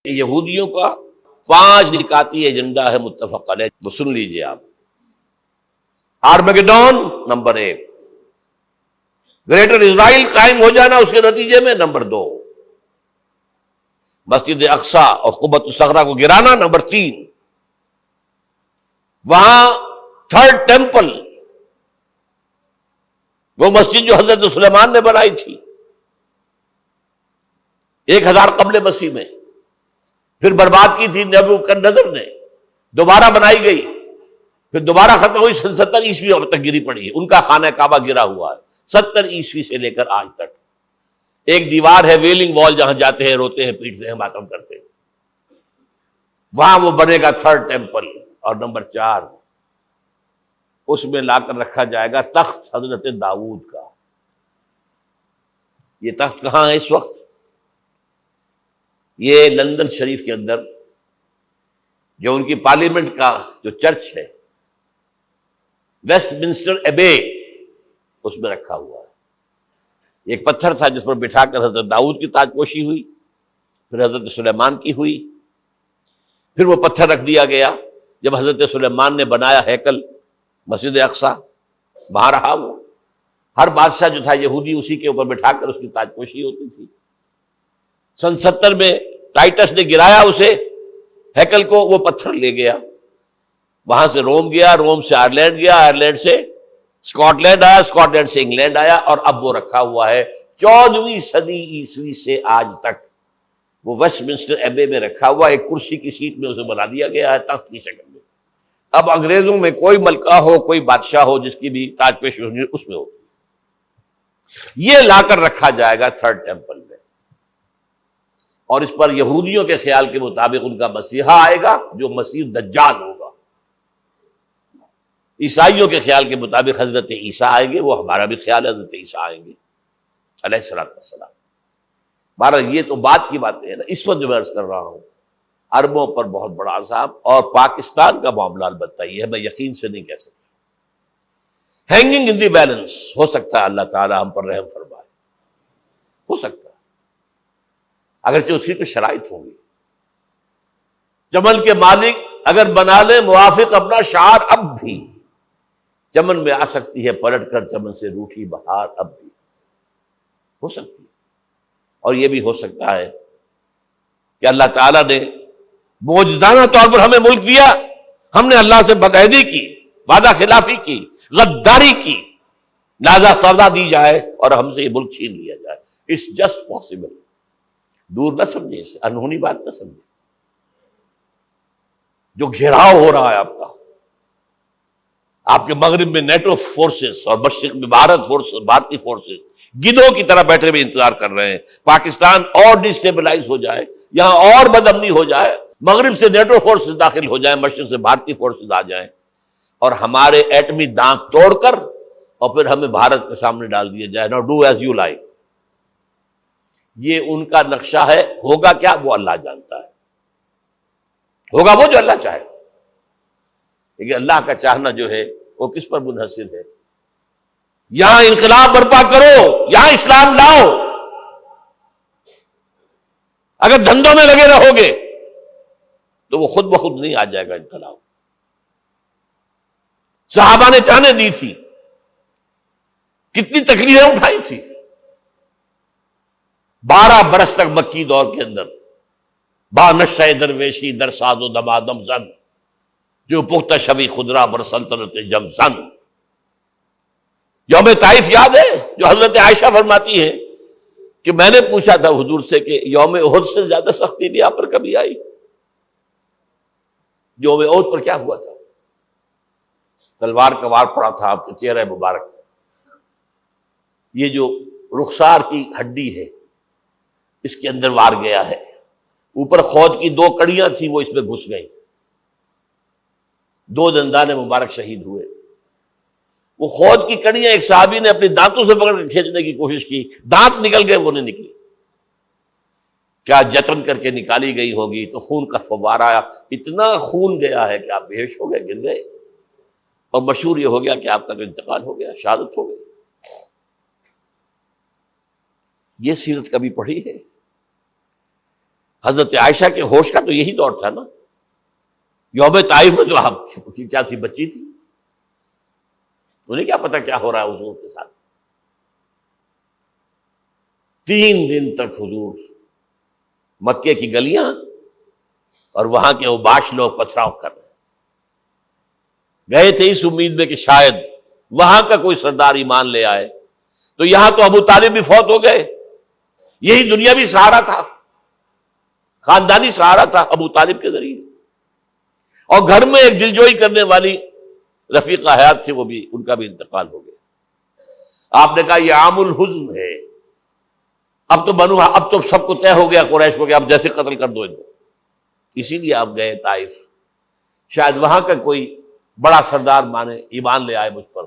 یہودیوں کا 5 نکاتی ایجنڈا ہے متفق علیہ، وہ سن لیجئے آپ۔ آرمیگیڈون نمبر 1، گریٹر اسرائیل قائم ہو جانا اس کے نتیجے میں نمبر 2، مسجد اقصی اور قبۃ الصخرہ کو گرانا نمبر 3، وہاں تھرڈ ٹیمپل، وہ مسجد جو حضرت سلیمان نے بنائی تھی 1000 قبل مسیح میں، پھر برباد کی تھی نبوکدنضر نے، دوبارہ بنائی گئی، پھر دوبارہ ختم ہوئی 70 عیسوی تک گری پڑی ہے۔ ان کا خانہ کعبہ گرا ہوا ہے 70 عیسوی سے لے کر آج تک۔ ایک دیوار ہے ویلنگ وال، جہاں جاتے ہیں، روتے ہیں، پیٹتے ہیں، ماتم کرتے ہیں، وہاں وہ بنے گا تھرڈ ٹیمپل۔ اور نمبر 4، اس میں لا کر رکھا جائے گا تخت حضرت داؤد کا۔ یہ تخت کہاں ہے اس وقت؟ یہ لندن شریف کے اندر جو ان کی پارلیمنٹ کا جو چرچ ہے، ویسٹ منسٹر ایبے، اس میں رکھا ہوا ہے۔ ایک پتھر تھا جس پر بٹھا کر حضرت داؤد کی تاج پوشی ہوئی، پھر حضرت سلیمان کی ہوئی، پھر وہ پتھر رکھ دیا گیا جب حضرت سلیمان نے بنایا ہیکل مسجد اقصی، وہاں رہا وہ۔ ہر بادشاہ جو تھا یہودی اسی کے اوپر بٹھا کر اس کی تاج پوشی ہوتی تھی۔ سن 70 میں ٹائٹس نے گرایا اسے، ہیکل کو، وہ پتھر لے گیا، وہاں سے روم گیا، روم سے آئرلینڈ گیا، آئرلینڈ سے اسکاٹ لینڈ آیا، اسکاٹ لینڈ سے انگلینڈ آیا، اور اب وہ رکھا ہوا ہے 14ویں صدی عیسوی سے آج تک۔ وہ ویسٹ منسٹر ایبے میں رکھا ہوا، ایک کرسی کی سیٹ میں اسے بنا دیا گیا ہے تخت کی شکل میں۔ اب انگریزوں میں کوئی ملکہ ہو، کوئی بادشاہ ہو جس کی بھی تاج پوشی ہو، اس میں ہو، یہ لا کر رکھا جائے گا تھرڈ ٹیمپل میں۔ اور اس پر یہودیوں کے خیال کے مطابق ان کا مسیحا آئے گا جو مسیح دجال ہوگا۔ عیسائیوں کے خیال کے مطابق حضرت عیسیٰ آئیں گے، وہ ہمارا بھی خیال ہے حضرت عیسیٰ آئیں گے علیہ السلام۔ بہرحال یہ تو بات کی باتیں ہیں نا، اس وقت جو میں عرض کر رہا ہوں عربوں پر بہت بڑا عذاب، اور پاکستان کا معاملہ البتہ یہ ہے، میں یقین سے نہیں کہہ سکتا۔ ہینگنگ ان دی بیلنس، ہو سکتا ہے اللہ تعالی ہم پر رحم فرمائے، ہو سکتا ہے، اگرچہ اس کی تو شرائط ہوں گی۔ چمن کے مالک اگر بنا لے موافق اپنا شعار، اب بھی چمن میں آ سکتی ہے پلٹ کر چمن سے روٹھی بہار، اب بھی ہو سکتی ہے۔ اور یہ بھی ہو سکتا ہے کہ اللہ تعالیٰ نے معجزانہ طور پر ہمیں ملک دیا، ہم نے اللہ سے بدعہدی کی، وعدہ خلافی کی، غداری کی، لہذا سزا دی جائے اور ہم سے یہ ملک چھین لیا جائے۔ اٹس جسٹ پاسبل، دور نہ سمجھے اسے، انہونی بات نہ سمجھے۔ جو گھیراؤ ہو رہا ہے آپ کا، آپ کے مغرب میں نیٹو فورسز اور مشرق میں بھارتی فورسز گدھوں کی طرح بیٹھے ہوئے انتظار کر رہے ہیں پاکستان اور ڈسٹیبلائز ہو جائے، یہاں اور بدامنی ہو جائے، مغرب سے نیٹو فورسز داخل ہو جائیں، مشرق سے بھارتی فورسز آ جائیں، اور ہمارے ایٹمی دانت توڑ کر اور پھر ہمیں بھارت کے سامنے ڈال دیا جائے، نو ڈو ایز یو لائک۔ یہ ان کا نقشہ ہے، ہوگا کیا وہ اللہ جانتا ہے، ہوگا وہ جو اللہ چاہے۔ لیکن اللہ کا چاہنا جو ہے وہ کس پر منحصر ہے؟ یہاں انقلاب برپا کرو، یہاں اسلام لاؤ۔ اگر دھندوں میں لگے رہو گے تو وہ خود بخود نہیں آ جائے گا انقلاب۔ صحابہ نے جانیں دی تھی، کتنی تکلیفیں اٹھائی تھی، 12 برس تک مکی دور کے اندر با نشہ درویشی در ساز و دمادم زن، جو پختہ شبی خدرہ بر سلطنت جم زن۔ یوم طائف یاد ہے جو حضرت عائشہ فرماتی ہے کہ میں نے پوچھا تھا حضور سے کہ یوم احد سے زیادہ سختی بھی آپ پر کبھی آئی؟ یوم احد پر کیا ہوا تھا؟ تلوار کا وار پڑا تھا آپ کے چہرہ مبارک، یہ جو رخسار کی ہڈی ہے اس کے اندر وار گیا ہے، اوپر خود کی 2 کڑیاں تھیں وہ اس میں گھس گئیں، 2 دندان مبارک شہید ہوئے۔ وہ خود کی کڑیاں ایک صحابی نے اپنے دانتوں سے پکڑ کر کھینچنے کی کوشش کی، دانت نکل گئے، وہ نہیں نکلی، کیا جتن کر کے نکالی گئی ہوگی تو خون کا فوارہ آیا، اتنا خون گیا ہے کہ آپ بے ہوش ہو گئے، گر گئے، اور مشہور یہ ہو گیا کہ آپ کا تو انتقال ہو گیا، شہادت ہو گئی۔ یہ سیرت کبھی پڑھی ہے؟ حضرت عائشہ کے ہوش کا تو یہی دور تھا نا، یوم طائف میں جو آپ کی کیا تھی، بچی تھی، انہیں کیا پتا کیا ہو رہا ہے حضور کے ساتھ۔ 3 دن تک حضور مکے کی گلیاں اور وہاں کے اوباش لوگ پتھراؤ کر رہے گئے تھے اس امید میں کہ شاید وہاں کا کوئی سردار ایمان لے آئے، تو یہاں تو ابو طالب بھی فوت ہو گئے، یہی دنیاوی سہارا تھا، خاندانی سہارا تھا ابو طالب کے ذریعے، اور گھر میں ایک دلجوئی کرنے والی رفیقہ حیات تھی، وہ بھی، ان کا بھی انتقال ہو گیا۔ آپ نے کہا یہ عام الحزن ہے، اب تو سب کو طے ہو گیا قریش کو کہ اب جیسے قتل کر دو ان کو، اسی لیے آپ گئے طائف، شاید وہاں کا کوئی بڑا سردار مانے ایمان لے آئے مجھ پر،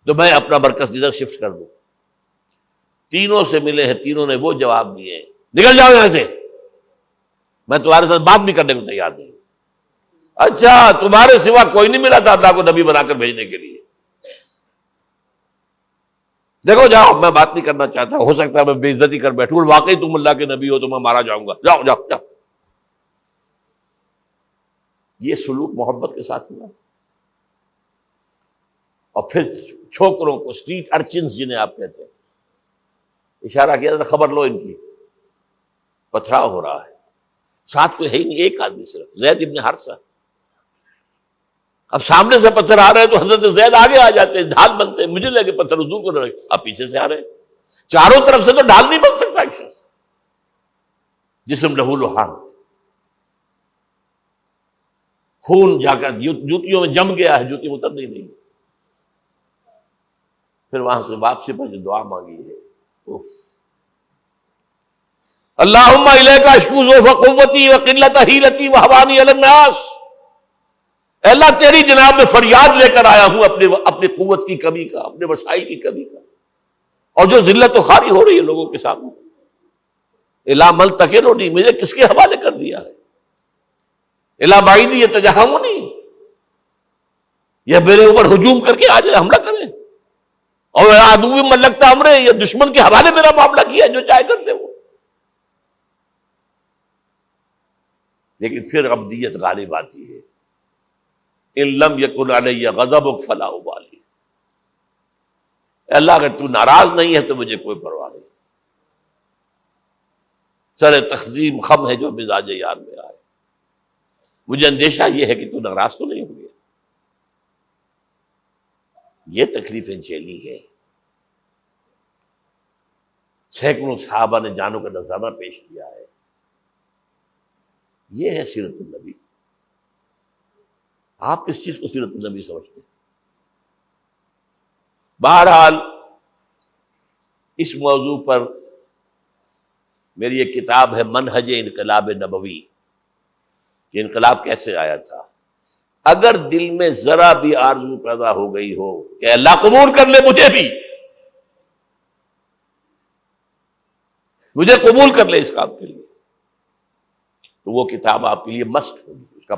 تو میں اپنا مرکز ادھر شفٹ کر دوں۔ تینوں سے ملے ہیں، تینوں نے وہ جواب دیے ہیں، نکل جاؤ یہاں سے، میں تمہارے ساتھ بات بھی کرنے کو تیار نہیں۔ اچھا، تمہارے سوا کوئی نہیں ملا تھا اللہ کو نبی بنا کر بھیجنے کے لیے؟ دیکھو جاؤ، میں بات نہیں کرنا چاہتا، ہو سکتا ہے میں بے عزتی کر بیٹھوں، واقعی تم اللہ کے نبی ہو تو میں مارا جاؤں گا، جاؤ جاؤ جاؤ۔ یہ سلوک محبت کے ساتھ ہوا، اور پھر چھوکروں کو، اسٹریٹ ارچنز جنہیں آپ کہتے ہیں، اشارہ کیا تھا، خبر لو ان کی، پتھراؤ ہو رہا ہے، ساتھ کوئی ہے ہی نہیں، ایک آدمی صرف، زید ابن حارثہ۔ اب سامنے سے پتھر آ رہے ہیں تو حضرت زید آگے آ جاتے ہیں، ڈھال بنتے ہیں، مجھے لگے پتھر حضور کو رہے، اب پیچھے سے آ رہے ہیں، چاروں طرف سے تو ڈھال نہیں بن سکتا ایک شخص، جسم لہو لہان، خون جا کر جوتیوں میں جم گیا ہے، جوتی اتر نہیں۔ پھر وہاں سے واپسی پر جو دعا مانگی ہے، اللہم الیک اشکو ضعف قوتی وقلت حیلتی وہوانی علی الناس، اے اللہ تیری جناب میں فریاد لے کر آیا ہوں اپنی قوت کی کمی کا، اپنے وسائل کی کمی کا، اور جو ذلت و خواری ہو رہی ہے لوگوں کے سامنے، الا من تکلنی، مجھے کس کے حوالے کر دیا ہے، الا بعیدی یتجہمنی، یہ میرے اوپر ہجوم کر کے آ جائے، حملہ کرے، اور عدو من لگتا امرے، یہ دشمن کے حوالے میرا معاملہ کیا، جو چاہے کر دے وہ۔ لیکن پھر عبدیت غالب آتی ہے، ان لم یکن علی غضبک فلا ابالی، اللہ اگر تو ناراض نہیں ہے تو مجھے کوئی پرواہ نہیں، سر تقسیم خم ہے جو مزاج یار میں آئے، مجھے اندیشہ یہ ہے کہ تو ناراض تو نہیں ہو گیا۔ یہ تکلیفیں جھیلی ہے، سینکڑوں صحابہ نے جانوں کا نذرانہ پیش کیا ہے، یہ ہے سیرت النبی۔ آپ کس چیز کو سیرت النبی سمجھتے ہیں؟ بہرحال اس موضوع پر میری ایک کتاب ہے منہج انقلاب نبوی، یہ انقلاب کیسے آیا تھا۔ اگر دل میں ذرا بھی آرزو پیدا ہو گئی ہو کہ اللہ قبول کر لے مجھے بھی، مجھے قبول کر لے اس کام کے لیے، تو وہ کتاب آپ کے لیے مسٹ ہوگی، اس کا